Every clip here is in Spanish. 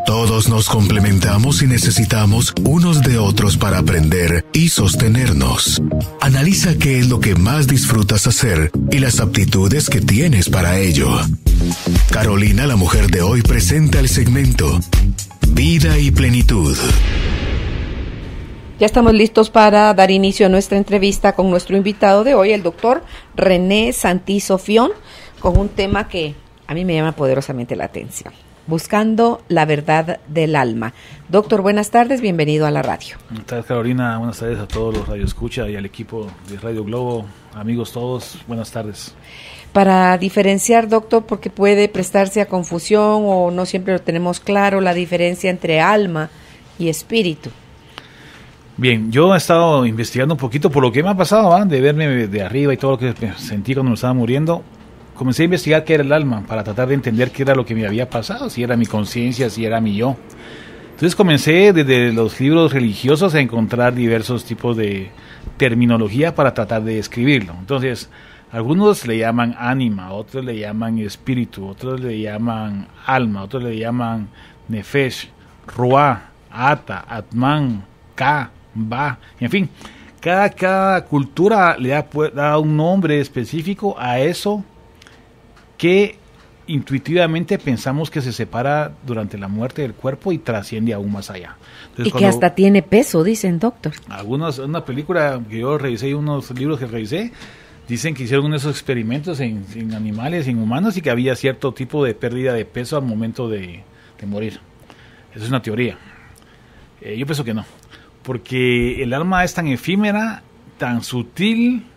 Todos nos complementamos y necesitamos unos de otros para aprender y sostenernos. Analiza qué es lo que más disfrutas hacer y las aptitudes que tienes para ello. Carolina, la mujer de hoy, presenta el segmento Vida y Plenitud. Ya estamos listos para dar inicio a nuestra entrevista con nuestro invitado de hoy, el doctor René Santizo Fión, con un tema que a mí me llama poderosamente la atención: buscando la verdad del alma. Doctor, buenas tardes, bienvenido a la radio. Buenas tardes, Carolina, buenas tardes a todos los radioescucha y al equipo de Radio Globo, amigos todos, buenas tardes. Para diferenciar, doctor, porque puede prestarse a confusión o no siempre lo tenemos claro, la diferencia entre alma y espíritu. Bien, yo he estado investigando un poquito por lo que me ha pasado, de verme de arriba y todo lo que sentí cuando me estaba muriendo. Comencé a investigar qué era el alma para tratar de entender qué era lo que me había pasado, si era mi conciencia, si era mi yo. Entonces comencé desde los libros religiosos a encontrar diversos tipos de terminología para tratar de describirlo. Entonces, algunos le llaman ánima, otros le llaman espíritu, otros le llaman alma, otros le llaman nefesh, ruah, ata, atman, ka, ba, en fin. Cada cultura le da un nombre específico a eso que intuitivamente pensamos que se separa durante la muerte del cuerpo y trasciende aún más allá. Entonces, y que hasta tiene peso, dicen, doctor. Una película que yo revisé y unos libros que revisé, dicen que hicieron esos experimentos en animales, en humanos, y que había cierto tipo de pérdida de peso al momento de morir. Esa es una teoría. Yo pienso que no, porque el alma es tan efímera, tan sutil.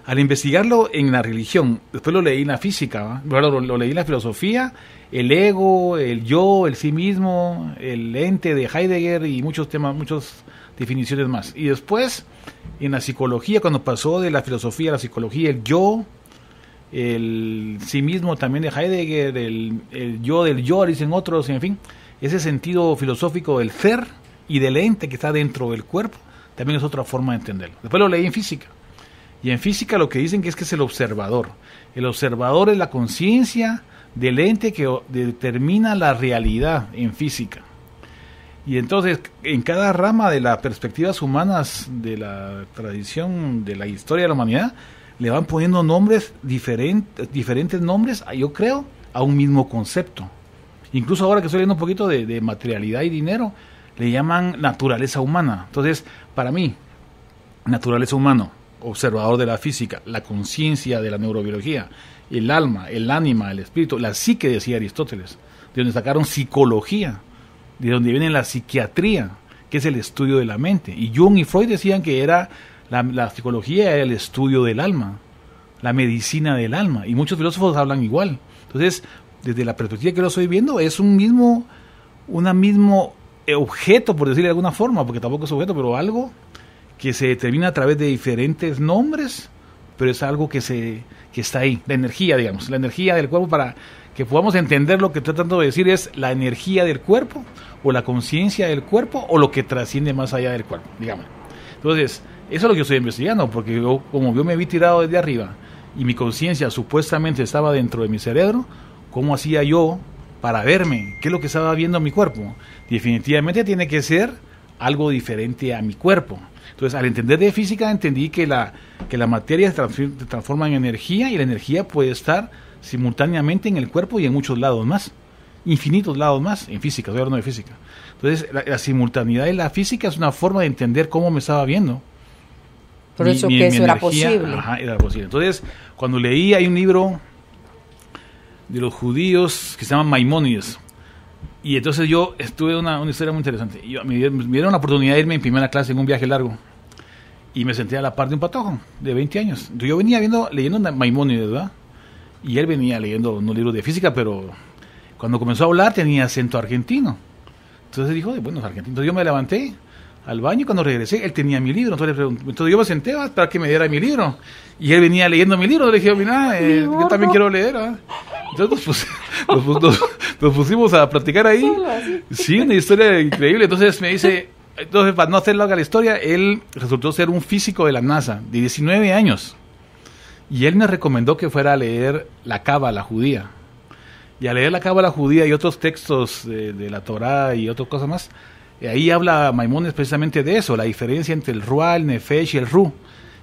Al investigarlo en la religión, después lo leí en la física, lo leí en la filosofía, el ego, el yo, el sí mismo, el ente de Heidegger y muchos temas, muchas definiciones más. Y después, en la psicología, cuando pasó de la filosofía a la psicología, el yo, el sí mismo también de Heidegger, el yo del yo, dicen otros, en fin, ese sentido filosófico del ser y del ente que está dentro del cuerpo, también es otra forma de entenderlo. Después lo leí en física. Y en física lo que dicen que es el observador. El observador es la conciencia del ente que determina la realidad en física. Y entonces, en cada rama de las perspectivas humanas de la tradición, de la historia de la humanidad, le van poniendo nombres diferentes nombres, yo creo, a un mismo concepto. Incluso ahora que estoy leyendo un poquito de materialidad y dinero, le llaman naturaleza humana. Entonces, para mí, naturaleza humana, observador de la física, la conciencia de la neurobiología, el alma, el ánima, el espíritu, la psique, decía Aristóteles, de donde sacaron psicología, de donde viene la psiquiatría, que es el estudio de la mente. Y Jung y Freud decían que era la psicología era el estudio del alma, la medicina del alma, y muchos filósofos hablan igual. Entonces, desde la perspectiva que lo estoy viendo, es un mismo objeto, por decirlo de alguna forma, porque tampoco es objeto, pero algo que se determina a través de diferentes nombres, pero es algo que está ahí, la energía, digamos, la energía del cuerpo. Para que podamos entender lo que estoy tratando de decir, es la energía del cuerpo, o la conciencia del cuerpo, o lo que trasciende más allá del cuerpo, digamos. Entonces, eso es lo que yo estoy investigando, porque como yo me vi tirado desde arriba, y mi conciencia supuestamente estaba dentro de mi cerebro, ¿cómo hacía yo para verme? ¿Qué es lo que estaba viendo en mi cuerpo? Definitivamente tiene que ser algo diferente a mi cuerpo. Entonces, al entender de física, entendí que la materia se transforma en energía, y la energía puede estar simultáneamente en el cuerpo y en muchos lados más, infinitos lados más, en física, estoy hablando de física. Entonces, la simultaneidad de la física es una forma de entender cómo me estaba viendo. Por eso que eso era posible. Ajá, era posible. Entonces, cuando leí, hay un libro de los judíos que se llama Maimónides. Y entonces yo estuve una historia muy interesante. Me dieron la oportunidad de irme en primera clase en un viaje largo. Y me senté a la par de un patojo de 20 años. Entonces yo venía leyendo Maimónides, ¿verdad? Y él venía leyendo unos libros de física, pero cuando comenzó a hablar tenía acento argentino. Entonces dijo, bueno, es argentino. Entonces yo me levanté al baño, y cuando regresé, él tenía mi libro. Entonces yo me senté para que me diera mi libro. Y él venía leyendo mi libro. Le dije, mira, yo también quiero leer, ¿verdad? Entonces nos pusimos a platicar ahí. Sí, una historia increíble. Entonces me dice, para no hacer larga la historia, él resultó ser un físico de la NASA, de 19 años. Y él me recomendó que fuera a leer la Cábala judía. Y al leer la Cábala judía y otros textos de la Torá y otras cosas más, ahí habla Maimónides precisamente de eso, la diferencia entre el Ruah, el Nefesh y el Ruh.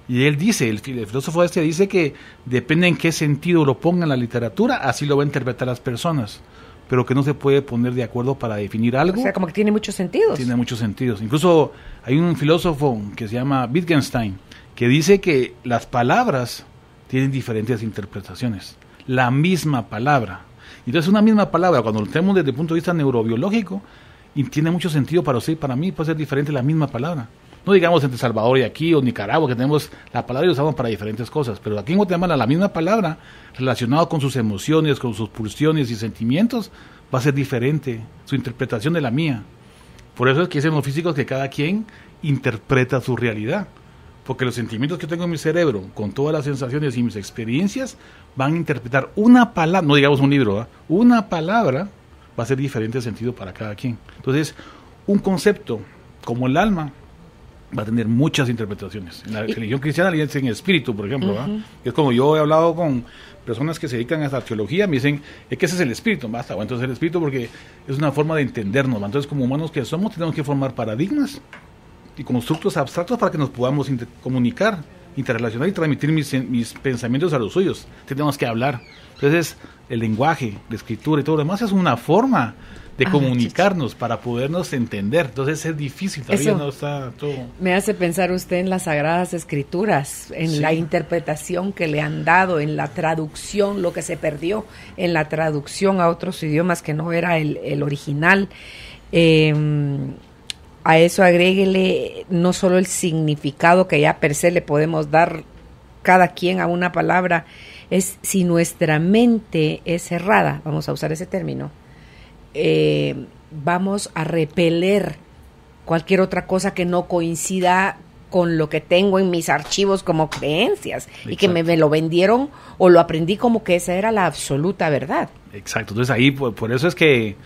Y él dice, el filósofo dice que depende en qué sentido lo ponga en la literatura, así lo va a interpretar las personas, pero que no se puede poner de acuerdo para definir algo. O sea, como que tiene muchos sentidos. Tiene muchos sentidos. Incluso hay un filósofo que se llama Wittgenstein, que dice que las palabras tienen diferentes interpretaciones. La misma palabra. Entonces una misma palabra, cuando lo tenemos desde el punto de vista neurobiológico, y tiene mucho sentido para usted y para mí, puede ser diferente la misma palabra. No digamos entre Salvador y aquí, o Nicaragua, que tenemos la palabra y la usamos para diferentes cosas, pero aquí en Guatemala la misma palabra, relacionada con sus emociones, con sus pulsiones y sentimientos, va a ser diferente, su interpretación de la mía. Por eso es que dicen los físicos que cada quien interpreta su realidad, porque los sentimientos que tengo en mi cerebro, con todas las sensaciones y mis experiencias, van a interpretar una palabra, no digamos un libro, ¿eh? Una palabra va a ser diferente de sentido para cada quien. Entonces, un concepto como el alma va a tener muchas interpretaciones. En la religión cristiana le dicen espíritu, por ejemplo. Es como yo he hablado con personas que se dedican a esta teología, me dicen, es que ese es el espíritu. Basta, bueno, entonces el espíritu porque es una forma de entendernos. Entonces, como humanos que somos, tenemos que formar paradigmas y constructos abstractos para que nos podamos comunicar, interrelacionar y transmitir mis pensamientos a los suyos. Tenemos que hablar. Entonces, el lenguaje, la escritura y todo lo demás es una forma de comunicarnos para podernos entender. Entonces es difícil, todavía eso no está todo. Me hace pensar usted en las Sagradas Escrituras, en la interpretación que le han dado, en la traducción, lo que se perdió en la traducción a otros idiomas que no era el original. A eso agréguele no solo el significado que ya per se le podemos dar cada quien a una palabra, es si nuestra mente es cerrada, vamos a usar ese término, vamos a repeler cualquier otra cosa que no coincida con lo que tengo en mis archivos como creencias. Exacto. Y que me lo vendieron o lo aprendí como que esa era la absoluta verdad. Exacto, entonces ahí por eso es que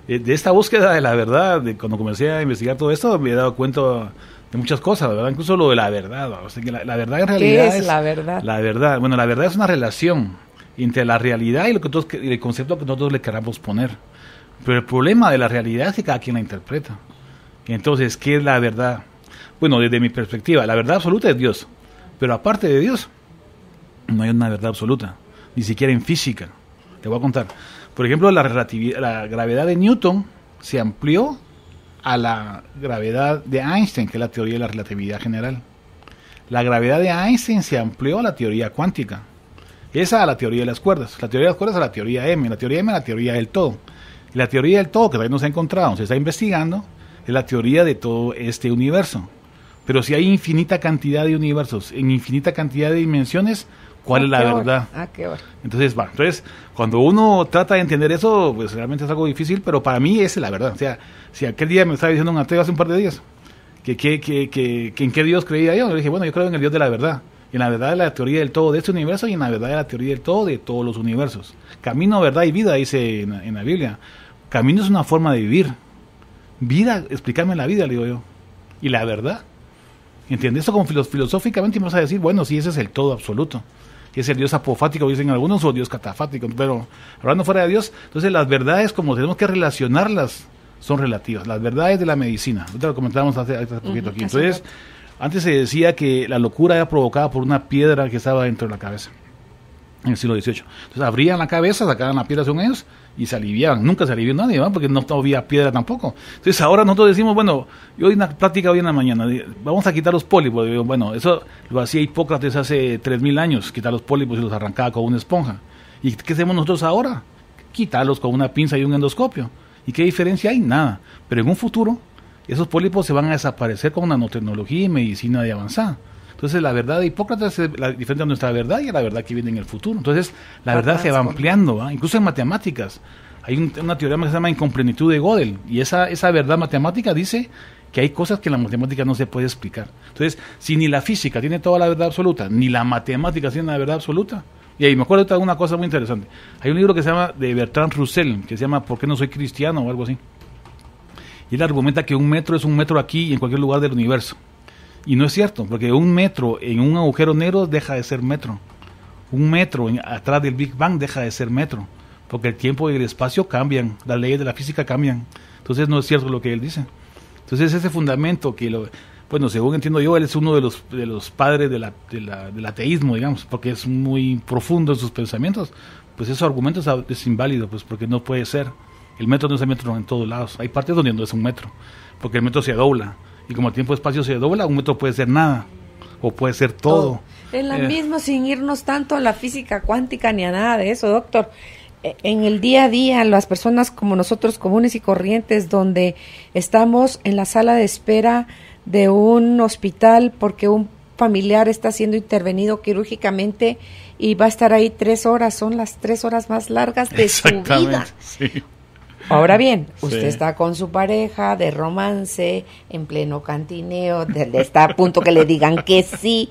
de esta búsqueda de la verdad, cuando comencé a investigar todo esto, me he dado cuenta de muchas cosas, ¿verdad? Incluso lo de la verdad, o sea, que la verdad en realidad ¿qué es la verdad? La verdad, bueno, la verdad es una relación entre la realidad y el concepto que nosotros le queramos poner. Pero el problema de la realidad es que cada quien la interpreta. Entonces, ¿qué es la verdad? Bueno, desde mi perspectiva, la verdad absoluta es Dios. Pero aparte de Dios, no hay una verdad absoluta, ni siquiera en física. Te voy a contar. Por ejemplo, la gravedad de Newton se amplió a la gravedad de Einstein, que es la teoría de la relatividad general. La gravedad de Einstein se amplió a la teoría cuántica. Esa a la teoría de las cuerdas. La teoría de las cuerdas a la teoría M. La teoría M a la teoría del todo. Y la teoría del todo, que todavía no se ha encontrado, se está investigando, es la teoría de todo este universo. Pero si hay infinita cantidad de universos, en infinita cantidad de dimensiones, ¿cuál es la verdad? Entonces, entonces, cuando uno trata de entender eso, pues realmente es algo difícil, pero para mí esa es la verdad. O sea, si aquel día me estaba diciendo un ateo hace un par de días, que en qué Dios creía yo, le dije, bueno, yo creo en el Dios de la verdad. En la verdad de la teoría del todo de este universo y en la verdad de la teoría del todo de todos los universos. Camino, verdad y vida, dice en la Biblia. Camino es una forma de vivir. Vida, explícame la vida, le digo yo. Y la verdad. ¿Entiendes? Esto como filosóficamente me vas a decir, bueno, sí, ese es el todo absoluto. Es el Dios apofático, dicen algunos, o Dios catafático. Pero hablando fuera de Dios, entonces las verdades, como tenemos que relacionarlas, son relativas. Las verdades de la medicina. Ahorita lo comentábamos hace poquito aquí. Entonces, antes se decía que la locura era provocada por una piedra que estaba dentro de la cabeza, en el siglo XVIII. Entonces abrían la cabeza, sacaban la piedra según ellos y se aliviaban. Nunca se alivió nadie, ¿no? Porque no había piedra tampoco. Entonces ahora nosotros decimos, bueno, yo hoy una plática hoy en la mañana, vamos a quitar los pólipos. Digo, bueno, eso lo hacía Hipócrates hace 3000 años, quitar los pólipos y los arrancaba con una esponja. ¿Y qué hacemos nosotros ahora? Quitarlos con una pinza y un endoscopio. ¿Y qué diferencia hay? Nada. Pero en un futuro, esos pólipos se van a desaparecer con nanotecnología y medicina de avanzada. Entonces la verdad de Hipócrates es la diferente a nuestra verdad y a la verdad que viene en el futuro. Entonces la verdad se va ampliando, ¿va? Incluso en matemáticas. Hay una teoría que se llama incomplenitud de Gödel y esa verdad matemática dice que hay cosas que la matemática no se puede explicar. Entonces, si ni la física tiene toda la verdad absoluta, ni la matemática tiene la verdad absoluta. Y ahí me acuerdo de una cosa muy interesante. Hay un libro que se llama de Bertrand Russell, que se llama ¿Por qué no soy cristiano? O algo así. Y él argumenta que un metro es un metro aquí y en cualquier lugar del universo. Y no es cierto, porque un metro en un agujero negro deja de ser metro. Un metro atrás del Big Bang deja de ser metro. porque el tiempo y el espacio cambian, las leyes de la física cambian. Entonces no es cierto lo que él dice. Entonces ese fundamento bueno, según entiendo yo, él es uno de los padres del ateísmo, digamos, porque es muy profundo en sus pensamientos. Pues esos argumentos es inválido, pues porque no puede ser. El metro no es el metro en todos lados. Hay partes donde no es un metro, porque el metro se dobla. Y como el tiempo-espacio se dobla, un metro puede ser nada, o puede ser todo. Es lo mismo, sin irnos tanto a la física cuántica ni a nada de eso, doctor. En el día a día, las personas como nosotros, comunes y corrientes, donde estamos en la sala de espera de un hospital porque un familiar está siendo intervenido quirúrgicamente y va a estar ahí 3 horas, son las 3 horas más largas de su vida. Sí. Ahora bien, usted está con su pareja de romance, en pleno cantineo, está a punto que le digan que sí,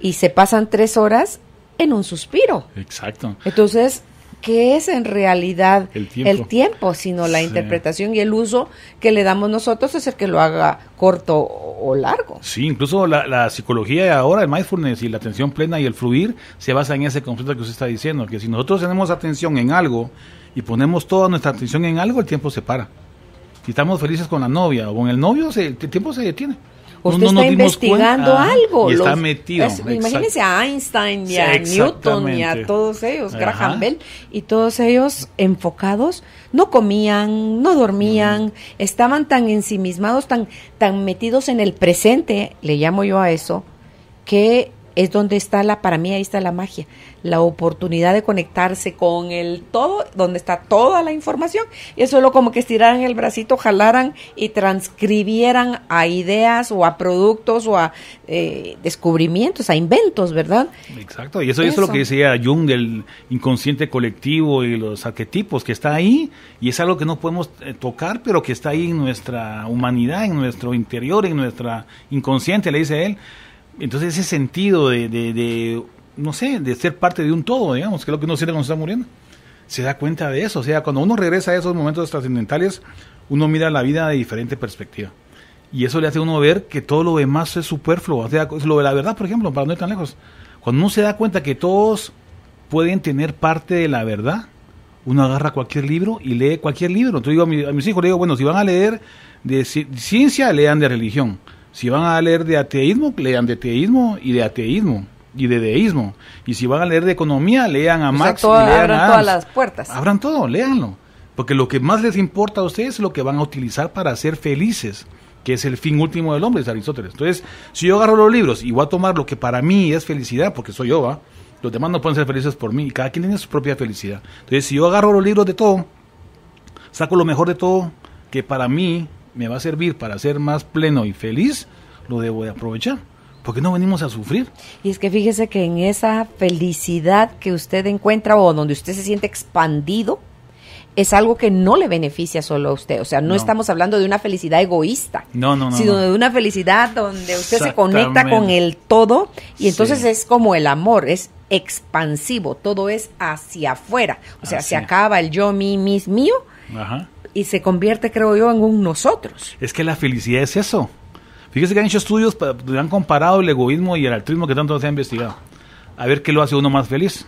y se pasan 3 horas en un suspiro. Exacto. Entonces, ¿qué es en realidad el tiempo? Sino la Sí. interpretación y el uso que le damos nosotros es el que lo haga corto o largo. Sí, incluso la psicología de ahora, el mindfulness y la atención plena y el fluir se basa en ese concepto que usted está diciendo, que si nosotros tenemos atención en algo y ponemos toda nuestra atención en algo, el tiempo se para. Si estamos felices con la novia o con el novio, el tiempo se detiene. Usted está investigando algo. Y está metido. Imagínense a Einstein y a Newton y a todos ellos, Graham Bell, y todos ellos enfocados, no comían, no dormían, estaban tan ensimismados, tan metidos en el presente, le llamo yo a eso, que es donde está para mí ahí está la magia, la oportunidad de conectarse con el todo, donde está toda la información, y es solo como que estiraran el bracito, jalaran y transcribieran a ideas o a productos o a descubrimientos, a inventos, ¿verdad? Exacto, y eso es lo que decía Jung del inconsciente colectivo y los arquetipos, que está ahí, y es algo que no podemos tocar, pero que está ahí en nuestra humanidad, en nuestro interior, en nuestra inconsciente, le dice él. Entonces ese sentido de no sé, de ser parte de un todo, digamos, que es lo que uno siente cuando se está muriendo, se da cuenta de eso. O sea, cuando uno regresa a esos momentos trascendentales, uno mira la vida de diferente perspectiva. Y eso le hace a uno ver que todo lo demás es superfluo. O sea, es lo de la verdad, por ejemplo, para no ir tan lejos. Cuando uno se da cuenta que todos pueden tener parte de la verdad, uno agarra cualquier libro y lee cualquier libro. Entonces digo a mis hijos, le digo, bueno, si van a leer de ciencia, lean de religión. Si van a leer de ateísmo, lean de teísmo y de ateísmo y de deísmo. Y si van a leer de economía, lean a Marx y lean a Adams. Abran todas las puertas. Abran todo, léanlo. Porque lo que más les importa a ustedes es lo que van a utilizar para ser felices, que es el fin último del hombre, es Aristóteles. Entonces, si yo agarro los libros y voy a tomar lo que para mí es felicidad, porque soy yo, ¿va? Los demás no pueden ser felices por mí, y cada quien tiene su propia felicidad. Entonces, si yo agarro los libros de todo, saco lo mejor de todo, que para mí me va a servir para ser más pleno y feliz, lo debo de aprovechar, porque no venimos a sufrir. Y es que fíjese que en esa felicidad que usted encuentra o donde usted se siente expandido, es algo que no le beneficia solo a usted. O sea, no estamos hablando de una felicidad egoísta, sino de una felicidad donde usted se conecta con el todo, y entonces es como el amor, es expansivo, todo es hacia afuera. O sea, se acaba el yo, mí, mis, mío, y se convierte, creo yo, en un nosotros. Es que la felicidad es eso. Fíjese que han hecho estudios donde han comparado el egoísmo y el altruismo que tanto se ha investigado. A ver qué lo hace uno más feliz.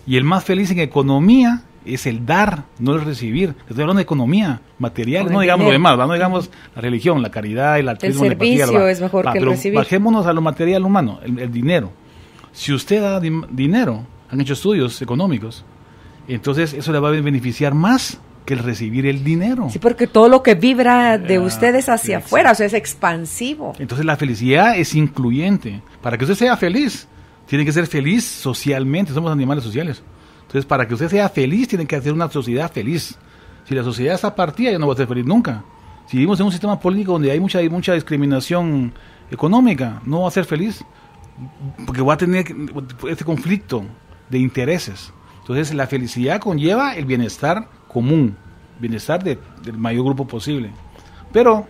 Y el más feliz en economía es el dar, no el recibir. Estoy hablando de economía material, no digamos lo demás, no digamos la religión, la caridad, el altruismo. El servicio es mejor que el recibir. Bajémonos a lo material humano, el dinero. Si usted da dinero, han hecho estudios económicos, entonces eso le va a beneficiar más que el recibir el dinero. Sí, porque todo lo que vibra de ustedes hacia afuera, o sea, es expansivo. Entonces la felicidad es incluyente. Para que usted sea feliz, tiene que ser feliz socialmente, somos animales sociales. Entonces, para que usted sea feliz, tiene que hacer una sociedad feliz. Si la sociedad está partida, yo no voy a ser feliz nunca. Si vivimos en un sistema político donde hay mucha discriminación económica, no voy a ser feliz, porque voy a tener este conflicto de intereses. Entonces, la felicidad conlleva el bienestar común, bienestar del mayor grupo posible. Pero,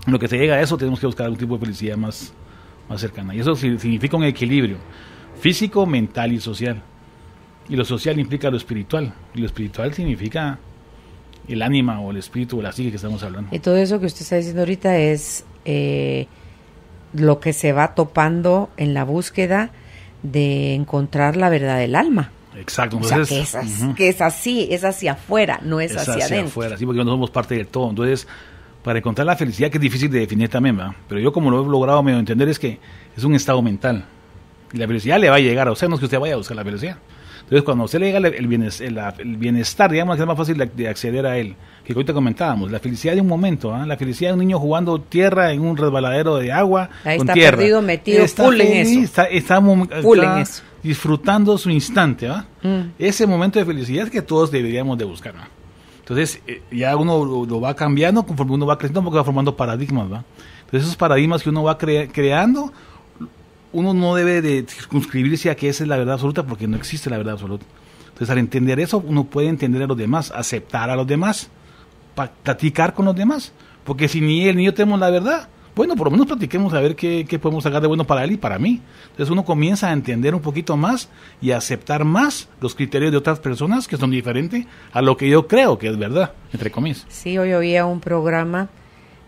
en lo que se llega a eso, tenemos que buscar algún tipo de felicidad más cercana. Y eso significa un equilibrio físico, mental y social. Y lo social implica lo espiritual. Y lo espiritual significa el ánima o el espíritu o la psique que estamos hablando. Y todo eso que usted está diciendo ahorita es lo que se va topando en la búsqueda de encontrar la verdad del alma. Exacto. O sea, que es así, es hacia afuera, no es hacia adentro. Afuera, sí, porque no somos parte del todo. Entonces, para encontrar la felicidad, que es difícil de definir también, ¿verdad? Pero yo como lo he logrado medio entender es que es un estado mental. Y la felicidad le va a llegar a usted, no es que usted vaya a buscar la felicidad. Entonces, cuando a usted le llega el bienestar, digamos que es más fácil de acceder a él, que ahorita comentábamos, la felicidad de un momento, ¿eh? La felicidad de un niño jugando tierra en un resbaladero de agua, ahí con está tierra. Perdido, metido, está full feliz, en eso. Está en eso. disfrutando su instante, ¿va? Ese momento de felicidad que todos deberíamos de buscar, ¿va? Entonces, ya uno lo va cambiando conforme uno va creciendo, porque va formando paradigmas, ¿va? Entonces, esos paradigmas que uno va creando, uno no debe de circunscribirse a que esa es la verdad absoluta, porque no existe la verdad absoluta. Entonces, al entender eso, uno puede entender a los demás, aceptar a los demás, platicar con los demás, porque si ni él ni yo tenemos la verdad, bueno, por lo menos platiquemos a ver qué podemos sacar de bueno para él y para mí. Entonces uno comienza a entender un poquito más y a aceptar más los criterios de otras personas que son diferentes a lo que yo creo que es verdad, entre comillas. Sí, hoy oía un programa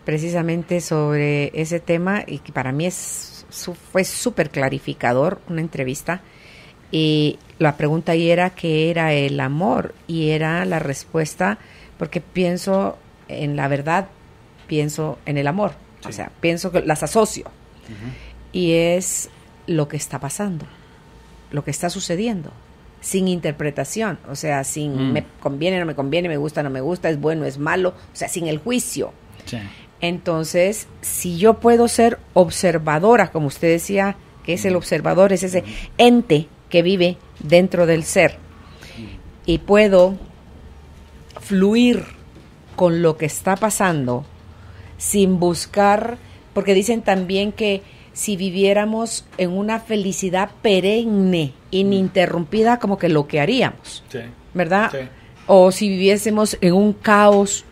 precisamente sobre ese tema y que para mí fue súper clarificador, una entrevista, y la pregunta ahí era qué era el amor, y era la respuesta, porque pienso en la verdad, pienso en el amor. Sí. O sea, pienso que las asocio. Y es lo que está pasando, lo que está sucediendo, sin interpretación, o sea, sin me conviene, no me conviene, me gusta, no me gusta, es bueno, es malo, o sea, sin el juicio. Sí. Entonces, si yo puedo ser observadora, como usted decía, que es el observador, es ese ente que vive dentro del ser, y puedo fluir con lo que está pasando, sin buscar, porque dicen también que si viviéramos en una felicidad perenne, ininterrumpida, como que lo que haríamos, sí. ¿Verdad? Sí. O si viviésemos en un caos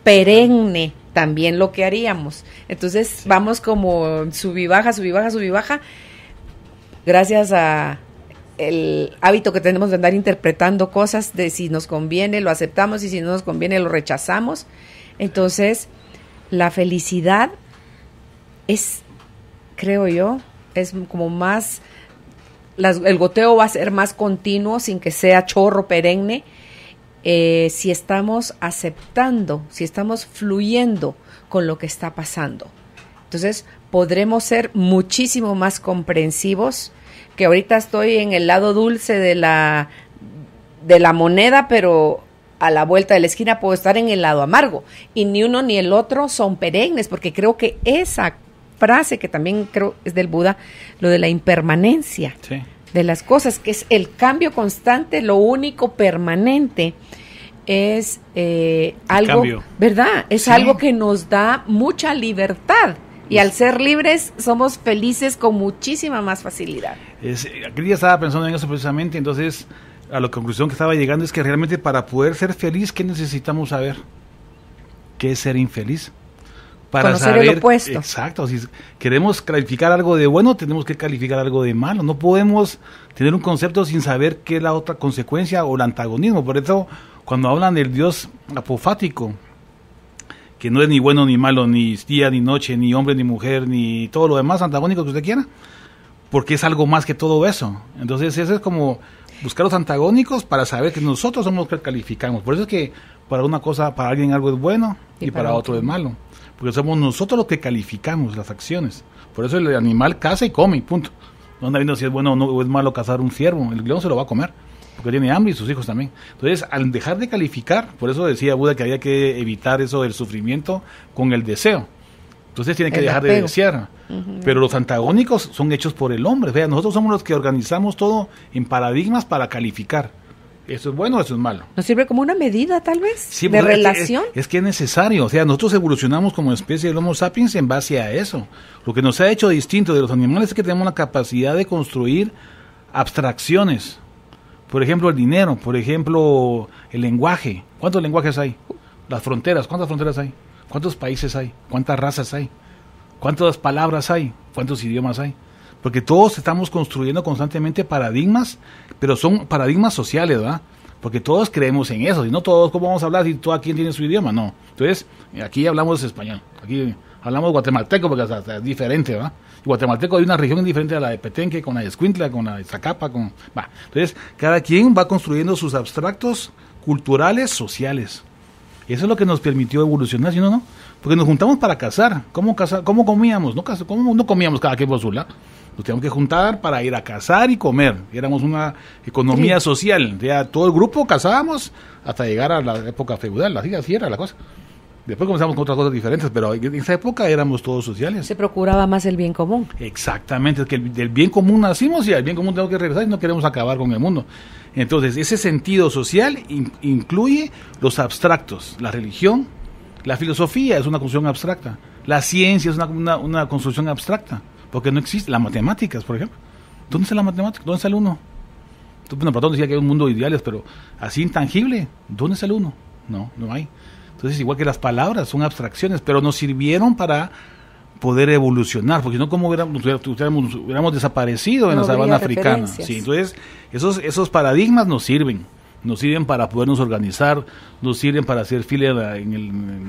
perenne, también lo que haríamos. Entonces sí. Vamos como sub y baja, gracias a el hábito que tenemos de andar interpretando cosas, de si nos conviene lo aceptamos y si no nos conviene lo rechazamos. Entonces la felicidad es, creo yo, es como más, el goteo va a ser más continuo sin que sea chorro perenne, si estamos aceptando, si estamos fluyendo con lo que está pasando. Entonces podremos ser muchísimo más comprensivos, que ahorita estoy en el lado dulce de la moneda, pero a la vuelta de la esquina puedo estar en el lado amargo, y ni uno ni el otro son perennes, porque creo que esa frase, que también creo es del Buda, lo de la impermanencia, sí, de las cosas, que es el cambio constante, lo único permanente es algo, cambio, ¿verdad? Es sí, algo que nos da mucha libertad, y al ser libres somos felices con muchísima más facilidad. Aquel día estaba pensando en eso precisamente, entonces a la conclusión que estaba llegando es que realmente para poder ser feliz, ¿qué necesitamos saber? ¿Qué es ser infeliz? Para conocer saber el opuesto. Exacto, si queremos calificar algo de bueno, tenemos que calificar algo de malo. No podemos tener un concepto sin saber qué es la otra consecuencia o el antagonismo. Por eso, cuando hablan del Dios apofático, que no es ni bueno ni malo, ni día ni noche, ni hombre ni mujer, ni todo lo demás antagónico que usted quiera, porque es algo más que todo eso. Entonces, eso es como buscar los antagónicos para saber que nosotros somos los que calificamos. Por eso es que para una cosa, para alguien algo es bueno y para otro es malo. Porque somos nosotros los que calificamos las acciones. Por eso el animal caza y come, punto. No anda viendo si es bueno o no, o es malo cazar un ciervo. El león se lo va a comer, porque tiene hambre y sus hijos también. Entonces, al dejar de calificar, por eso decía Buda que había que evitar eso del sufrimiento con el deseo. Entonces tiene que dejar de desear. Pero los antagónicos son hechos por el hombre. Vea, nosotros somos los que organizamos todo en paradigmas para calificar. ¿Eso es bueno o eso es malo? ¿Nos sirve como una medida, tal vez, sí, de relación? Es que es necesario. O sea, nosotros evolucionamos como especie del Homo sapiens en base a eso. Lo que nos ha hecho distinto de los animales es que tenemos la capacidad de construir abstracciones. Por ejemplo, el dinero. Por ejemplo, el lenguaje. ¿Cuántos lenguajes hay? Las fronteras. ¿Cuántas fronteras hay? ¿Cuántos países hay? ¿Cuántas razas hay? ¿Cuántas palabras hay? ¿Cuántos idiomas hay? Porque todos estamos construyendo constantemente paradigmas, pero son paradigmas sociales, ¿verdad? Porque todos creemos en eso, y no todos, ¿cómo vamos a hablar si todo quien tiene su idioma? No. Entonces, aquí hablamos español, aquí Hablamos de guatemalteco porque hasta es diferente, ¿va? Guatemalteco hay una región diferente a la de Petenque, con la de Escuintla, con la de Zacapa, Entonces, cada quien va construyendo sus abstractos culturales, sociales. Eso es lo que nos permitió evolucionar, si no, no. Porque nos juntamos para cazar. ¿Cómo comíamos? ¿Cómo no comíamos cada quien por su lado? Nos teníamos que juntar para ir a cazar y comer. Éramos una economía social. Ya todo el grupo cazábamos hasta llegar a la época feudal, así era la cosa. Después comenzamos con otras cosas diferentes, pero en esa época éramos todos sociales. Se procuraba más el bien común. Exactamente, es que del bien común nacimos y al bien común tenemos que regresar y no queremos acabar con el mundo. Entonces, ese sentido social incluye los abstractos. La religión, la filosofía es una construcción abstracta. La ciencia es una construcción abstracta, porque no existe. Las matemáticas, por ejemplo. ¿Dónde está la matemática? ¿Dónde está el uno? Bueno, Platón decía que hay un mundo de ideales, pero así intangible, ¿dónde está el uno? No hay. Entonces, igual que las palabras, son abstracciones, pero nos sirvieron para poder evolucionar, porque si no, ¿cómo hubiéramos desaparecido en la sabana africana? Sí, entonces, esos paradigmas nos sirven para podernos organizar, nos sirven para hacer fila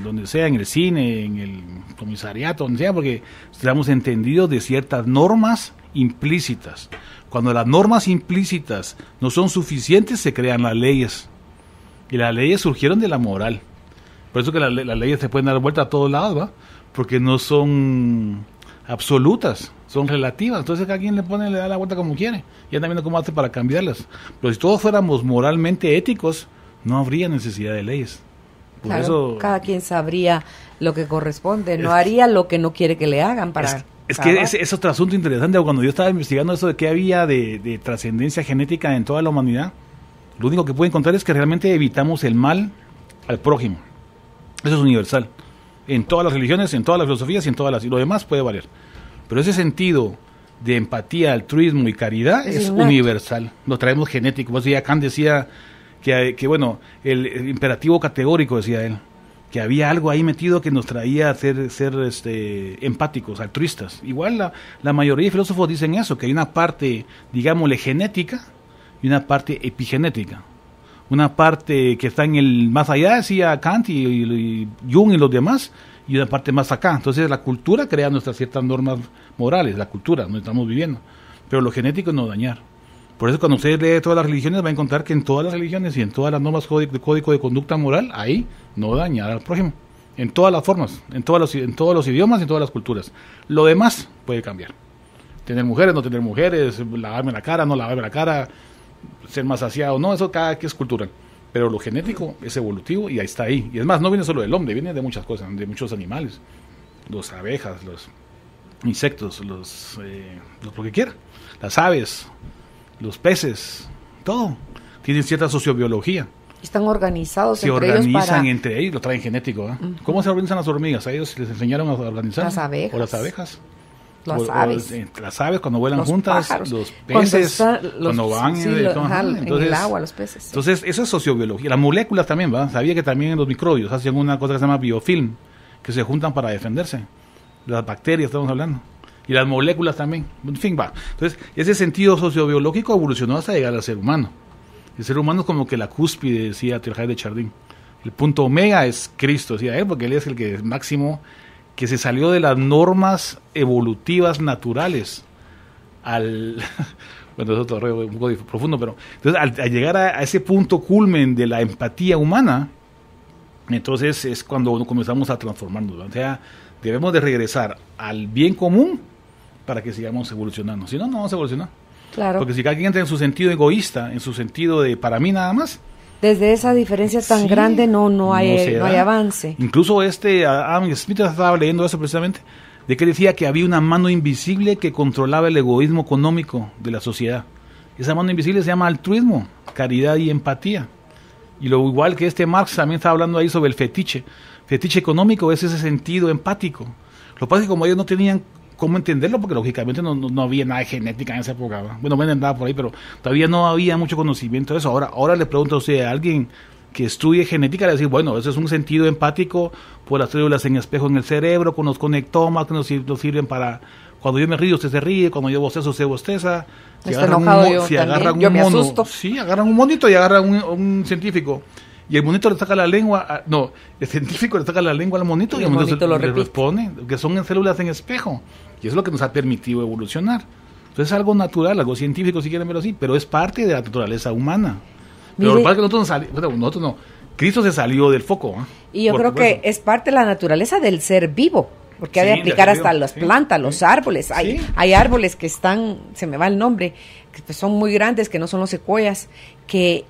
donde sea, en el cine, en el comisariato, donde sea, porque estamos entendidos de ciertas normas implícitas. Cuando las normas implícitas no son suficientes, se crean las leyes, y las leyes surgieron de la moral. Por eso que las leyes se pueden dar vuelta a todos lados, ¿va? Porque no son absolutas, son relativas. Entonces cada quien le da la vuelta como quiere. Y anda viendo cómo hace para cambiarlas. Pero si todos fuéramos moralmente éticos, no habría necesidad de leyes. Por claro, eso, cada quien sabría lo que corresponde, no haría lo que no quiere que le hagan para... Es que es otro asunto interesante. Cuando yo estaba investigando eso de qué había de trascendencia genética en toda la humanidad, lo único que puedo encontrar es que realmente evitamos el mal al prójimo. Eso es universal, en todas las religiones, en todas las filosofías y y lo demás puede variar. Pero ese sentido de empatía, altruismo y caridad es universal, lo traemos genético. Pues ya Kant decía que bueno, el imperativo categórico, decía él, que había algo ahí metido que nos traía a ser empáticos, altruistas. Igual la mayoría de filósofos dicen eso, que hay una parte, digámosle, genética y una parte epigenética. Una parte que está en el más allá, decía Kant y Jung y los demás, y una parte más acá. Entonces la cultura crea nuestras ciertas normas morales, la cultura, donde estamos viviendo. Pero lo genético es no dañar. Por eso cuando usted lee todas las religiones va a encontrar que en todas las religiones y en todas las normas de código de conducta moral, ahí no dañar al prójimo. En todas las formas, en todos los idiomas y en todas las culturas. Lo demás puede cambiar. Tener mujeres, no tener mujeres, lavarme la cara, no lavarme la cara, ser más saciado, no, eso cada que es cultural, pero lo genético es evolutivo y ahí está ahí. Y es más, no viene solo del hombre, viene de muchas cosas, de muchos animales, las abejas, los insectos, los lo que quiera, las aves, los peces, todo tienen cierta sociobiología. Están organizados se entre organizan entre ellos, lo traen genético, ¿eh? Uh-huh. ¿Cómo se organizan las hormigas? ¿A ellos les enseñaron a organizar? Las abejas. ¿O las abejas? Las aves. Las aves cuando vuelan los juntas, pájaros. Los peces, cuando van entonces, en el agua, los peces. Sí. Entonces, eso es sociobiología. Las moléculas también, ¿va? Sabía que también en los microbios hacen una cosa que se llama biofilm, que se juntan para defenderse. Las bacterias estamos hablando. Y las moléculas también. En fin, va. Entonces, ese sentido sociobiológico evolucionó hasta llegar al ser humano. El ser humano es como que la cúspide, decía Teilhard de Chardin. El punto omega es Cristo, decía él, porque él es el que es máximo, que se salió de las normas evolutivas naturales bueno, es otro rollo un poco profundo, pero entonces al llegar a ese punto culmen de la empatía humana, entonces es cuando comenzamos a transformarnos, ¿no? O sea, debemos de regresar al bien común para que sigamos evolucionando, si no, no vamos a evolucionar. Claro. Porque si cada quien entra en su sentido egoísta, en su sentido de para mí nada más, desde esa diferencia tan grande no hay avance. Incluso Adam Smith estaba leyendo eso precisamente, de que decía que había una mano invisible que controlaba el egoísmo económico de la sociedad. Esa mano invisible se llama altruismo, caridad y empatía. Y lo igual que Marx también estaba hablando ahí sobre el fetiche. Fetiche económico es ese sentido empático. Lo que pasa es que como ellos no tenían cómo entenderlo, porque lógicamente no había nada de genética en esa época, ¿va? Bueno, andaba por ahí, pero todavía no había mucho conocimiento de eso. Ahora le pregunto a usted, a alguien que estudie genética, le decir, bueno, eso es un sentido empático por las células en espejo en el cerebro, con los conectomas que nos sirven para, cuando yo me río, usted se ríe, cuando yo bostezo, usted bosteza. Si agarran un mono, sí, agarran un monito y agarran un científico y el monito le saca la lengua, el científico le saca la lengua al monito y el monito lo le repite. responde, que son células en espejo, y eso es lo que nos ha permitido evolucionar. Entonces es algo natural, algo científico si quieren verlo así, pero es parte de la naturaleza humana. Pero lo que pasa es que nosotros no, Cristo se salió del foco. Y yo creo que es parte de la naturaleza del ser vivo, porque ha de aplicar hasta las plantas, los árboles. Hay árboles que están, se me va el nombre, que son muy grandes, que no son los secuoyas, que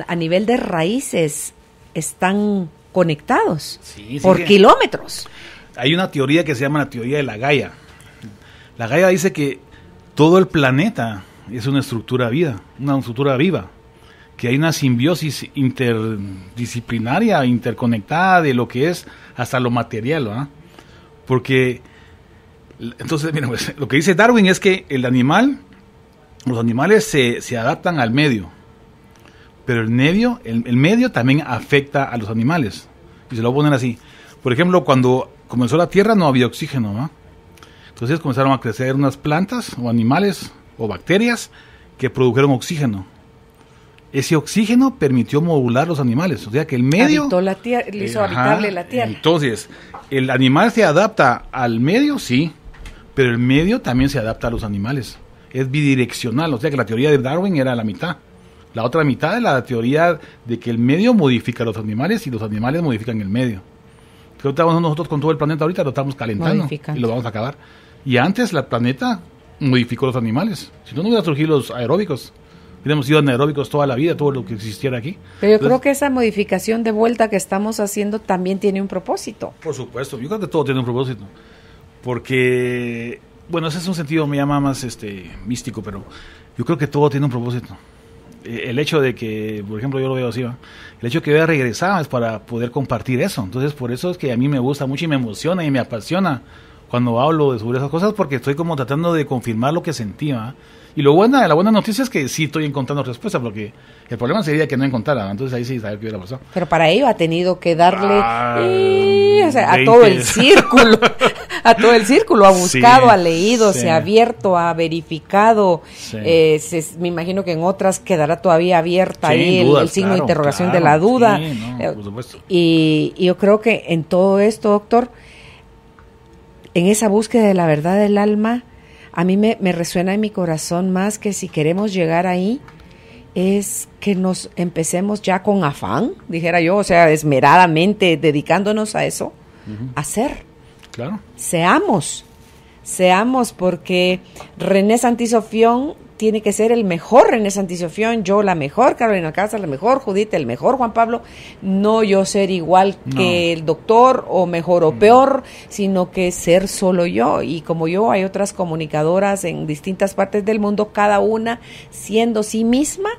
a nivel de raíces están conectados por kilómetros. Hay una teoría que se llama la teoría de la Gaia. La Gaia dice que todo el planeta es una estructura viva, que hay una simbiosis interdisciplinaria, interconectada de lo que es hasta lo material, ¿verdad? Porque, entonces, mira, pues, lo que dice Darwin es que los animales se adaptan al medio, pero el medio también afecta a los animales. Y se lo voy a poner así. Por ejemplo, cuando comenzó la Tierra no había oxígeno, ¿verdad? Entonces comenzaron a crecer unas plantas o animales o bacterias que produjeron oxígeno. Ese oxígeno permitió modular los animales, o sea que el medio habitó la tierra, le hizo habitable la tierra. Entonces, el animal se adapta al medio, sí, pero el medio también se adapta a los animales. Es bidireccional, o sea que la teoría de Darwin era la mitad. La otra mitad es la teoría de que el medio modifica a los animales y los animales modifican el medio. ¿Qué estamos nosotros con todo el planeta ahorita? Lo estamos calentando y lo vamos a acabar. Y antes el planeta modificó los animales. Si no hubieran surgido los aeróbicos, hubiéramos sido anaeróbicos toda la vida, todo lo que existiera aquí. Pero yo creo que esa modificación de vuelta que estamos haciendo también tiene un propósito. Por supuesto, yo creo que todo tiene un propósito. Porque, bueno, ese es un sentido me llama más místico, pero yo creo que todo tiene un propósito. El hecho de que, por ejemplo, yo lo veo así, ¿va? El hecho de que yo haya regresado es para poder compartir eso. Entonces, por eso es que a mí me gusta mucho y me emociona y me apasiona cuando hablo sobre esas cosas, porque estoy como tratando de confirmar lo que sentí, ¿va? Y la buena noticia es que sí estoy encontrando respuestas, porque el problema sería que no encontrara, ¿va? Entonces ahí sí saber qué hubiera pasado. Pero para ello ha tenido que darle a todo el círculo, ha buscado, ha leído, se ha abierto, ha verificado, me imagino que en otras quedará todavía abierta ahí el signo de interrogación de la duda. Por supuesto. Y yo creo que en todo esto, doctor, en esa búsqueda de la verdad del alma, a mí me resuena en mi corazón más que si queremos llegar ahí, es que nos empecemos ya con afán, dijera yo, o sea, esmeradamente dedicándonos a eso, a ser. Claro. Seamos, porque René Santisofión tiene que ser el mejor René Santisofión, yo la mejor, Carolina Alcázar la mejor, Judith el mejor, Juan Pablo, no yo ser igual que el doctor o mejor o peor, sino que ser solo yo. Y como yo, hay otras comunicadoras en distintas partes del mundo, cada una siendo sí misma,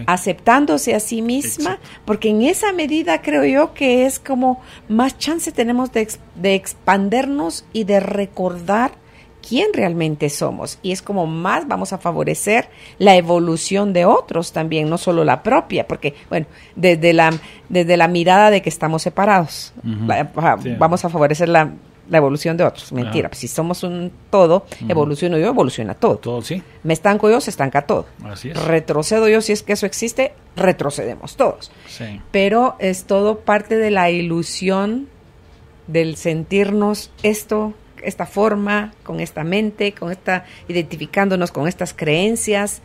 aceptándose a sí misma, porque en esa medida creo yo que es como más chance tenemos de expandernos y de recordar quién realmente somos, y es como más vamos a favorecer la evolución de otros también, no solo la propia, porque bueno, desde la mirada de que estamos separados, vamos a favorecer la evolución de otros. Mentira, pues si somos un todo, evoluciono yo, evoluciona todo. Todo, sí. Me estanco yo, se estanca todo. Así es. Retrocedo yo, si es que eso existe, retrocedemos todos. Sí. Pero es todo parte de la ilusión del sentirnos esta forma, con esta mente, identificándonos con estas creencias,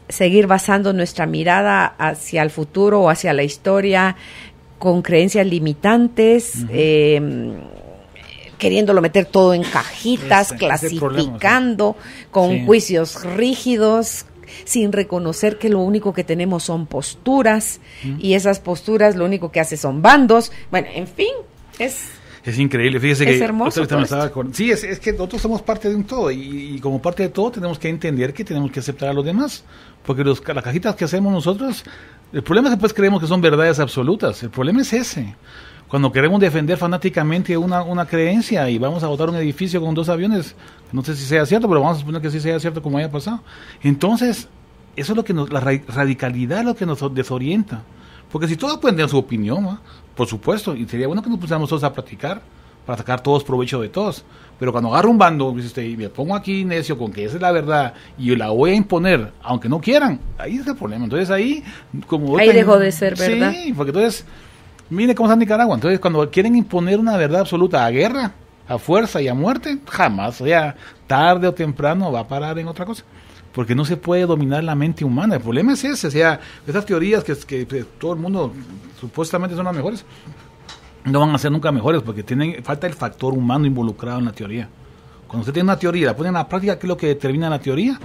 seguir basando nuestra mirada hacia el futuro o hacia la historia con creencias limitantes, queriéndolo meter todo en cajitas, clasificando, con juicios rígidos, sin reconocer que lo único que tenemos son posturas, y esas posturas lo único que hace son bandos. Bueno, en fin, es increíble, fíjese que hermoso. Sí, es que nosotros somos parte de un todo, y como parte de todo tenemos que entender que tenemos que aceptar a los demás, porque las cajitas que hacemos nosotros, el problema es que pues creemos que son verdades absolutas. El problema es ese. Cuando queremos defender fanáticamente una creencia y vamos a botar un edificio con 2 aviones, no sé si sea cierto, pero vamos a suponer que sí sea cierto como haya pasado. Entonces, eso es lo que la radicalidad es lo que nos desorienta. Porque si todos pueden dar su opinión, ¿no? Por supuesto, y sería bueno que nos pusiéramos todos a platicar, para sacar todos provecho de todos. Pero cuando agarro un bando, dice usted, y me pongo aquí necio con que esa es la verdad y yo la voy a imponer, aunque no quieran, ahí es el problema. Entonces ahí, como ahí dejó de ser verdad. Sí, porque entonces, mire cómo está Nicaragua. Entonces, cuando quieren imponer una verdad absoluta a guerra, a fuerza y a muerte, jamás, o sea, tarde o temprano va a parar en otra cosa. Porque no se puede dominar la mente humana. El problema es ese, o sea, esas teorías que todo el mundo supuestamente son las mejores, no van a ser nunca mejores porque falta el factor humano involucrado en la teoría. Cuando usted tiene una teoría, la pone en la práctica, ¿qué es lo que determina la teoría?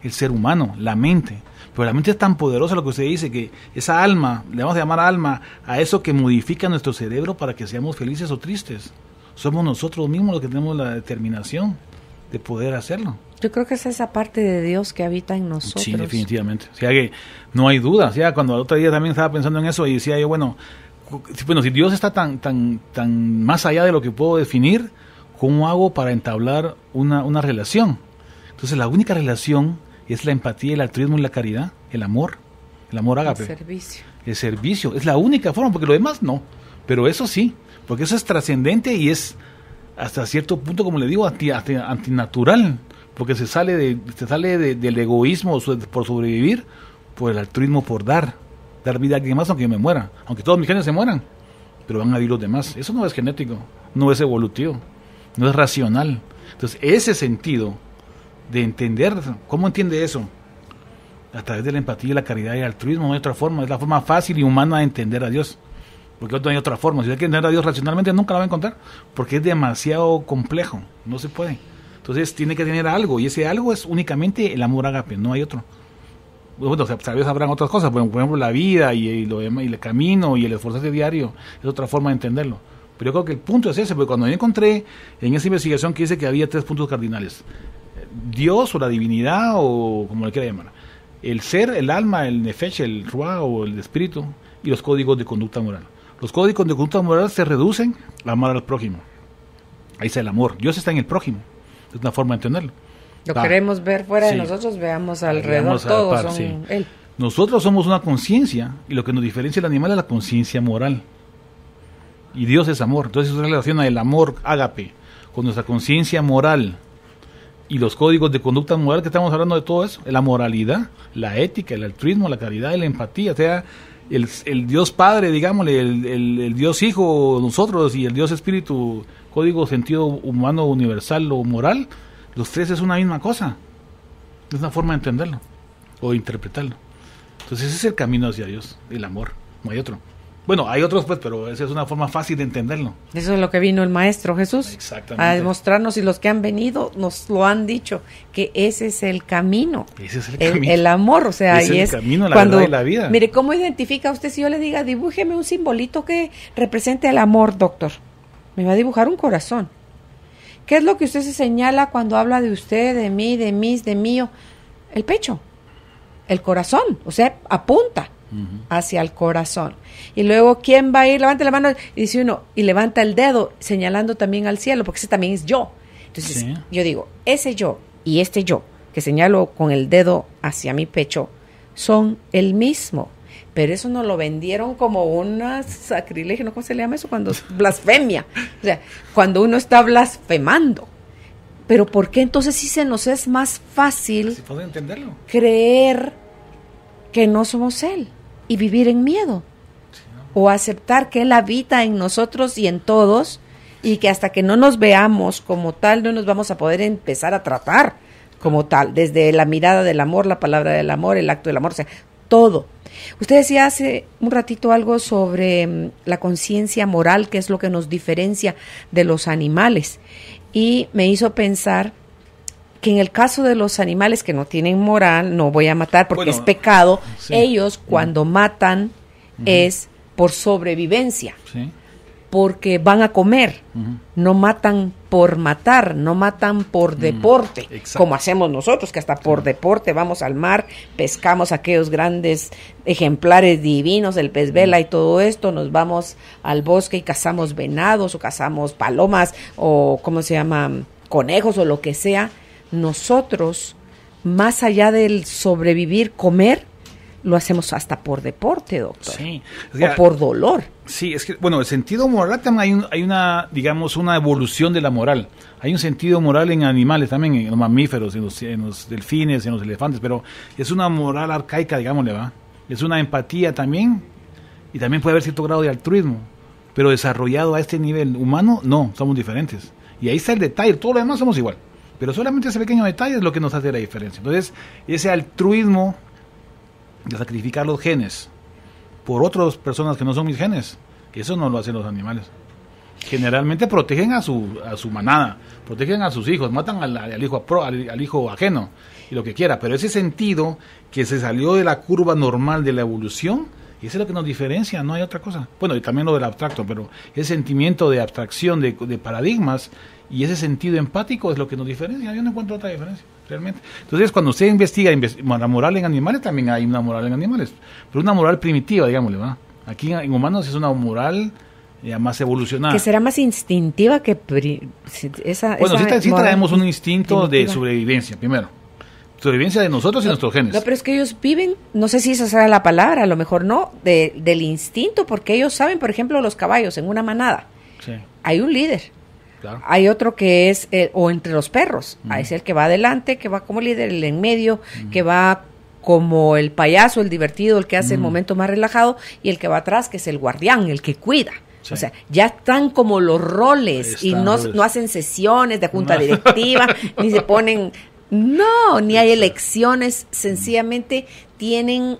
El ser humano, la mente. Pero la mente es tan poderosa, lo que usted dice, que esa alma, le vamos a llamar alma, a eso que modifica nuestro cerebro para que seamos felices o tristes. Somos nosotros mismos los que tenemos la determinación de poder hacerlo. Yo creo que es esa parte de Dios que habita en nosotros. Sí, definitivamente. O sea que no hay duda. O sea, cuando el otro día también estaba pensando en eso y decía yo, bueno, si Dios está tan más allá de lo que puedo definir, ¿cómo hago para entablar una relación? Entonces la única relación es la empatía, el altruismo y la caridad, el amor ágape. El servicio, es la única forma, porque lo demás no, pero eso sí, porque eso es trascendente y es hasta cierto punto, como le digo, antinatural, porque se sale del egoísmo por sobrevivir, por el altruismo, por dar vida a alguien más, aunque yo me muera, aunque todos mis genes se mueran, pero van a vivir los demás. Eso no es genético, no es evolutivo, no es racional. Entonces ese sentido de entender, ¿cómo entiende eso? A través de la empatía, la caridad y el altruismo. No hay otra forma, es la forma fácil y humana de entender a Dios, porque no hay otra forma. Si hay que entender a Dios racionalmente, nunca la va a encontrar, porque es demasiado complejo, no se puede. Entonces tiene que tener algo, y ese algo es únicamente el amor ágape, no hay otro. Bueno, tal vez habrán otras cosas, por ejemplo la vida y el camino y el esforzarse diario, es otra forma de entenderlo. Pero yo creo que el punto es ese, porque cuando yo encontré en esa investigación que dice que había 3 puntos cardinales: Dios o la divinidad, o como le quiera llamar, el ser, el alma, el nefesh, el ruah o el espíritu, y los códigos de conducta moral. Los códigos de conducta moral se reducen a amar al prójimo. Ahí está el amor. Dios está en el prójimo. Es una forma de entenderlo. Lo queremos ver fuera de nosotros, veamos alrededor, todos son él. Nosotros somos una conciencia, y lo que nos diferencia del animal es la conciencia moral. Y Dios es amor. Entonces eso se relaciona el amor ágape con nuestra conciencia moral y los códigos de conducta moral, que estamos hablando de todo eso, la moralidad, la ética, el altruismo, la caridad y la empatía. O sea, el Dios Padre, digámosle, el Dios Hijo, nosotros, y el Dios Espíritu, código sentido humano universal o moral, los 3 es una misma cosa. Es una forma de entenderlo o de interpretarlo. Entonces ese es el camino hacia Dios, el amor, no hay otro. Bueno, hay otros pues, pero esa es una forma fácil de entenderlo. Eso es lo que vino el Maestro Jesús. Exactamente. A demostrarnos, y los que han venido nos lo han dicho, que ese es el camino. Ese es el camino. El amor, o sea, es y el camino, la verdad y la vida. Mire, ¿cómo identifica usted si yo le diga, dibújeme un simbolito que represente el amor, doctor? Me va a dibujar un corazón. ¿Qué es lo que usted se señala cuando habla de usted, de mí, de mis, de mío? El pecho, el corazón, o sea, apunta hacia el corazón. Y luego, ¿quién va a ir? Levanta la mano y dice uno, y levanta el dedo señalando también al cielo, porque ese también es yo. Entonces, sí, yo digo, ese yo y este yo, que señalo con el dedo hacia mi pecho, son el mismo. Pero eso nos lo vendieron como una sacrilegio, ¿no? ¿Cómo se le llama eso? Cuando blasfemia. O sea, cuando uno está blasfemando. Pero ¿por qué entonces sí se nos es más fácil entenderlo, creer que no somos Él y vivir en miedo? Sí, ¿no? O aceptar que Él habita en nosotros y en todos, y que hasta que no nos veamos como tal, no nos vamos a poder empezar a tratar como tal, desde la mirada del amor, la palabra del amor, el acto del amor, o sea, todo. Usted decía hace un ratito algo sobre la conciencia moral, que es lo que nos diferencia de los animales, y me hizo pensar que en el caso de los animales que no tienen moral, no voy a matar porque es pecado, sí, ellos cuando matan es por sobrevivencia, sí, porque van a comer, no matan por matar, no matan por deporte, como hacemos nosotros, que hasta por deporte vamos al mar, pescamos aquellos grandes ejemplares divinos, el pez vela y todo esto, nos vamos al bosque y cazamos venados o cazamos palomas o ¿cómo se llama? Conejos o lo que sea. Nosotros, más allá del sobrevivir, comer, lo hacemos hasta por deporte, doctor. Sí. O por dolor. Sí, es que, bueno, el sentido moral también hay una, digamos, una evolución de la moral. Hay un sentido moral en animales también, en los mamíferos, en los delfines, en los elefantes, pero es una moral arcaica, digámosle, ¿va? Es una empatía también, y también puede haber cierto grado de altruismo, pero desarrollado a este nivel humano, no, somos diferentes. Y ahí está el detalle, todo lo demás somos igual, pero solamente ese pequeño detalle es lo que nos hace la diferencia. Entonces, ese altruismo de sacrificar los genes por otras personas que no son mis genes, eso no lo hacen los animales. Generalmente protegen a su manada, protegen a sus hijos, matan al hijo ajeno y lo que quiera, pero ese sentido que se salió de la curva normal de la evolución, eso es lo que nos diferencia, no hay otra cosa. Bueno, y también lo del abstracto, pero ese sentimiento de abstracción de paradigmas y ese sentido empático es lo que nos diferencia. Yo no encuentro otra diferencia, realmente. Entonces, cuando usted investiga la moral en animales, también hay una moral en animales, pero una moral primitiva, digámosle, ¿va? Aquí en humanos es una moral ya más evolucionada. Que será más instintiva que esa. Bueno, sí traemos un instinto primitiva de sobrevivencia, primero. Sobrevivencia de nosotros y nuestros genes. No, pero es que ellos viven, no sé si esa será la palabra, a lo mejor no, del instinto, porque ellos saben, por ejemplo, los caballos en una manada. Sí. Hay un líder. Claro. Hay otro que es, o entre los perros, es el que va adelante, que va como líder, el en medio, que va como el payaso, el divertido, el que hace el momento más relajado, y el que va atrás, que es el guardián, el que cuida. Sí. O sea, ya están como los roles y no hacen sesiones de junta directiva, ni se ponen, ni hay elecciones, sencillamente tienen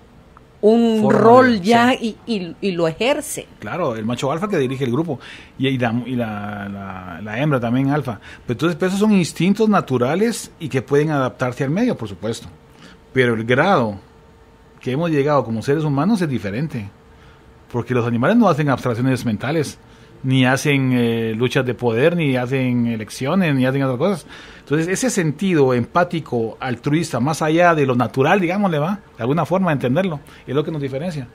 un rol ya y lo ejerce. Claro, el macho alfa que dirige el grupo y la hembra también alfa. Pero entonces, esos son instintos naturales y que pueden adaptarse al medio, por supuesto. Pero el grado que hemos llegado como seres humanos es diferente. Porque los animales no hacen abstracciones mentales, ni hacen luchas de poder, ni hacen elecciones, ni hacen otras cosas. Entonces, ese sentido empático, altruista, más allá de lo natural, digámosle, va, de alguna forma de entenderlo, es lo que nos diferencia.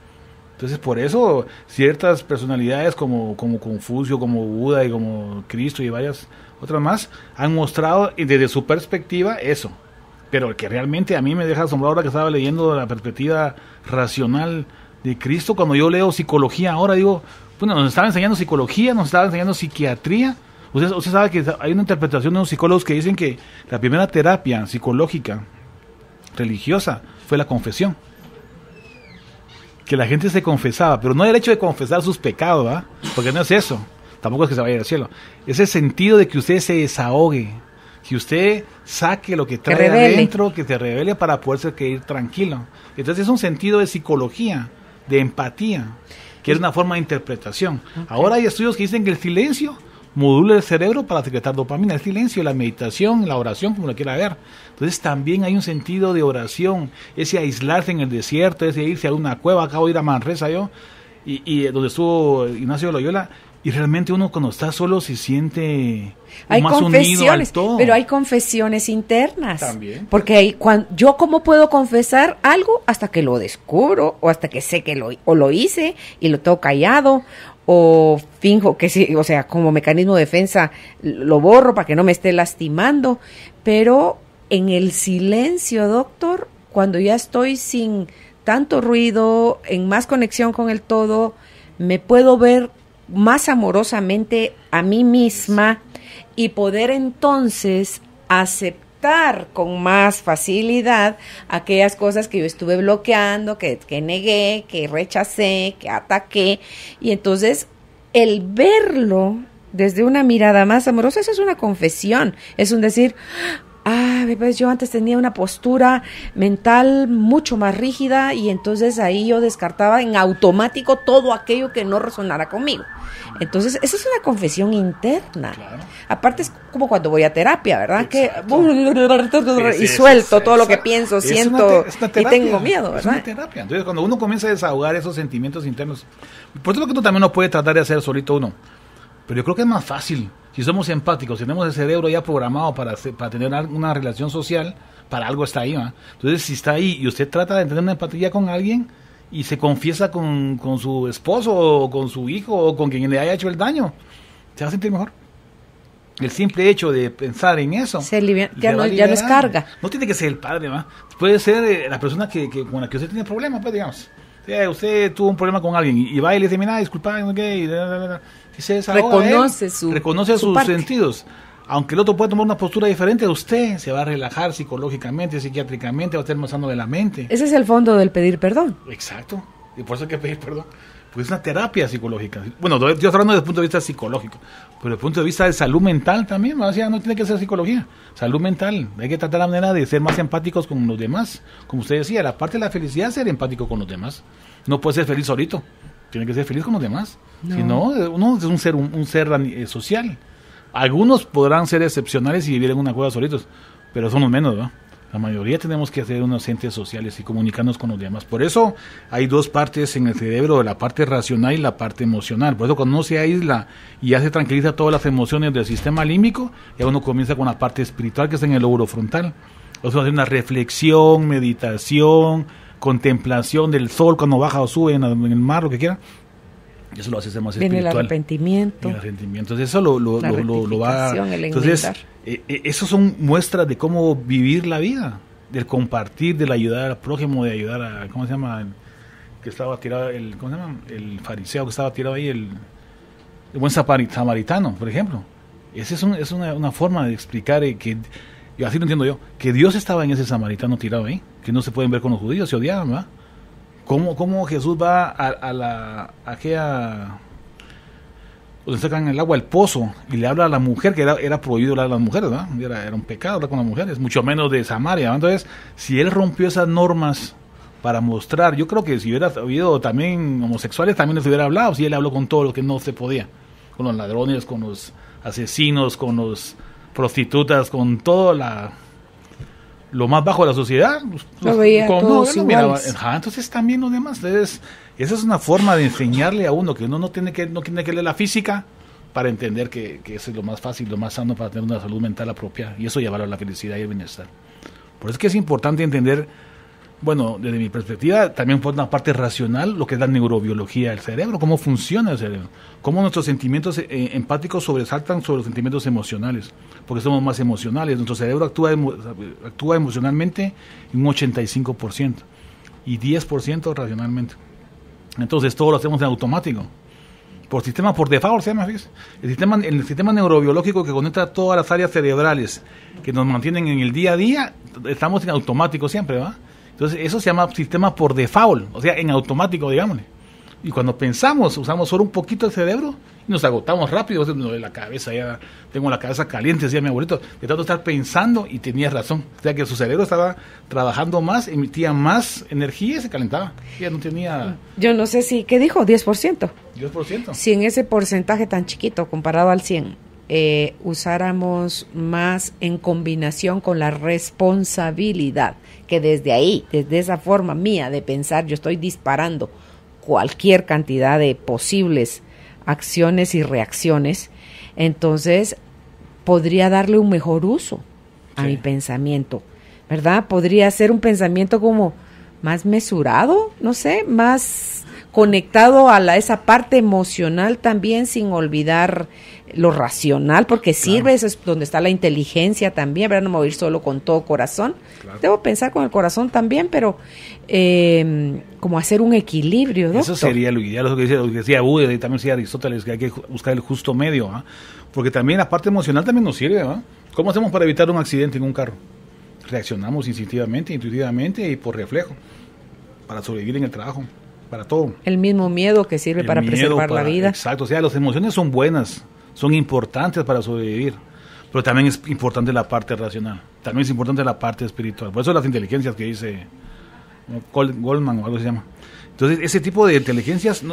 Entonces, por eso, ciertas personalidades como Confucio, como Buda y como Cristo y varias otras más, han mostrado desde su perspectiva eso. Pero el que realmente a mí me deja asombrado ahora que estaba leyendo la perspectiva racional de Cristo, cuando yo leo psicología ahora, digo, bueno, nos estaba enseñando psicología, nos estaba enseñando psiquiatría. Usted sabe que hay una interpretación de unos psicólogos que dicen que la primera terapia psicológica religiosa fue la confesión. Que la gente se confesaba, pero no el hecho de confesar sus pecados, ¿verdad? Porque no es eso, tampoco es que se vaya al cielo. Es el sentido de que usted se desahogue, que usted saque lo que trae adentro, que se revele para poderse ir tranquilo. Entonces es un sentido de psicología, de empatía, que es una forma de interpretación. Okay. Ahora hay estudios que dicen que el silencio modula el cerebro para secretar dopamina. El silencio, la meditación, la oración, como lo quiera ver. Entonces también hay un sentido de oración, ese aislarse en el desierto, ese irse a una cueva. Acabo de ir a Manresa yo, y donde estuvo Ignacio de Loyola, y realmente uno cuando está solo se siente más unido al todo. Pero hay confesiones internas. También. Porque yo cómo puedo confesar algo hasta que lo descubro, o hasta que sé que lo hice y lo tengo callado, o finjo que sí, o sea, como mecanismo de defensa lo borro para que no me esté lastimando. Pero en el silencio, doctor, cuando ya estoy sin tanto ruido, en más conexión con el todo, me puedo ver más amorosamente a mí misma y poder entonces aceptar con más facilidad aquellas cosas que yo estuve bloqueando, que negué, que rechacé, que ataqué. Y entonces el verlo desde una mirada más amorosa, eso es una confesión, es un decir, pues yo antes tenía una postura mental mucho más rígida y entonces ahí yo descartaba en automático todo aquello que no resonara conmigo. Entonces, esa es una confesión interna. Claro. Aparte es como cuando voy a terapia, ¿verdad? Exacto. Y suelto todo lo que pienso, siento y tengo miedo, ¿verdad? Es una terapia. Entonces, cuando uno comienza a desahogar esos sentimientos internos, por eso es lo que uno también no puede tratar de hacer solito uno. Pero yo creo que es más fácil. Si somos empáticos, tenemos el cerebro ya programado para tener una relación social, para algo está ahí, ¿va? Entonces, si está ahí y usted trata de tener una empatía con alguien y se confiesa con su esposo o con su hijo o con quien le haya hecho el daño, se va a sentir mejor. El simple hecho de pensar en eso ya no es carga. No tiene que ser el padre, ¿va? Puede ser la persona con la que usted tiene problemas, pues, digamos. Usted tuvo un problema con alguien y va y le dice, mira, disculpa, no sé y se desahoga, reconoce sus sentidos. Aunque el otro pueda tomar una postura diferente, usted se va a relajar psicológicamente, psiquiátricamente, va a estar más sano de la mente. Ese es el fondo del pedir perdón. Exacto, y por eso hay que pedir perdón. Pues es una terapia psicológica. Bueno, yo estoy hablando desde el punto de vista psicológico, pero desde el punto de vista de salud mental también, o sea, no tiene que ser psicología, salud mental. Hay que tratar la manera de ser más empáticos con los demás. Como usted decía, la parte de la felicidad es ser empático con los demás. No puede ser feliz solito, tiene que ser feliz con los demás. No. Si no, uno es un ser social. Algunos podrán ser excepcionales y vivir en una cueva solitos, pero son los menos, ¿no? La mayoría tenemos que ser unos entes sociales y comunicarnos con los demás. Por eso hay dos partes en el cerebro, la parte racional y la parte emocional. Por eso cuando uno se aísla y ya se tranquiliza todas las emociones del sistema límbico, ya uno comienza con la parte espiritual que está en el lóbulo frontal. Eso hace una reflexión, meditación, contemplación del sol cuando baja o sube en el mar, lo que quiera. Y eso lo hace ser más espiritual. Viene el arrepentimiento. Entonces eso lo va... Entonces, eso son muestras de cómo vivir la vida, del compartir, del ayudar al prójimo, de ayudar a... ¿Cómo se llama? Que estaba tirado, ¿cómo se llama? El fariseo que estaba tirado ahí, el buen samaritano, por ejemplo. Esa es una forma de explicar que... Así lo entiendo yo, que Dios estaba en ese samaritano tirado ahí, que no se pueden ver con los judíos, se odiaban, ¿verdad? ¿Cómo Jesús va a aquella donde sacan el agua, el pozo, y le habla a la mujer, que era prohibido hablar a las mujeres, ¿verdad? Era un pecado hablar con las mujeres, mucho menos de Samaria, ¿verdad? Entonces, si él rompió esas normas para mostrar, yo creo que si hubiera habido también homosexuales, también les hubiera hablado, si él habló con todo lo que no se podía, con los ladrones, con los asesinos, con los prostitutas, con todo lo más bajo de la sociedad, lo veía todos iguales. Entonces también los demás. Entonces, esa es una forma de enseñarle a uno que uno no tiene que leer la física para entender que eso es lo más fácil, lo más sano para tener una salud mental apropiada, y eso llevarlo a la felicidad y el bienestar. Por eso es que es importante entender, bueno, desde mi perspectiva, también por una parte racional, lo que es la neurobiología del cerebro, cómo funciona el cerebro, cómo nuestros sentimientos empáticos sobresaltan sobre los sentimientos emocionales, porque somos más emocionales. Nuestro cerebro actúa emocionalmente en un 85% y 10% racionalmente. Entonces todo lo hacemos en automático. Por default se llama, fíjese. El sistema neurobiológico que conecta todas las áreas cerebrales que nos mantienen en el día a día, estamos en automático siempre, ¿va? Entonces eso se llama sistema por default, o sea, en automático, digámosle. Y cuando pensamos, usamos solo un poquito el cerebro y nos agotamos rápido. La cabeza, ya tengo la cabeza caliente, decía mi abuelito, de tanto estar pensando, y tenía razón. O sea que su cerebro estaba trabajando más, emitía más energía y se calentaba. Ya no tenía... Yo no sé si, ¿qué dijo? 10%. 10%. Si en ese porcentaje tan chiquito comparado al 100, usáramos más en combinación con la responsabilidad, que desde esa forma mía de pensar, yo estoy disparando cualquier cantidad de posibles acciones y reacciones, entonces podría darle un mejor uso a mi pensamiento, ¿verdad? Podría ser un pensamiento como más mesurado, no sé, más conectado a esa parte emocional también, sin olvidar lo racional, porque sirve, eso es donde está la inteligencia también, ¿verdad? No me voy a ir solo con todo corazón, debo pensar con el corazón también, pero como hacer un equilibrio, doctor. Eso sería lo ideal, lo que decía Buda, y también decía Aristóteles, que hay que buscar el justo medio, ¿eh? Porque también la parte emocional también nos sirve, ¿eh? ¿Cómo hacemos para evitar un accidente en un carro? Reaccionamos instintivamente, intuitivamente y por reflejo, para sobrevivir en el trabajo, para todo. El mismo miedo que sirve para preservar la vida. Exacto, o sea, las emociones son buenas, son importantes para sobrevivir, pero también es importante la parte racional, también es importante la parte espiritual. Por eso las inteligencias que dice Goldman o algo se llama. Entonces, ese tipo de inteligencias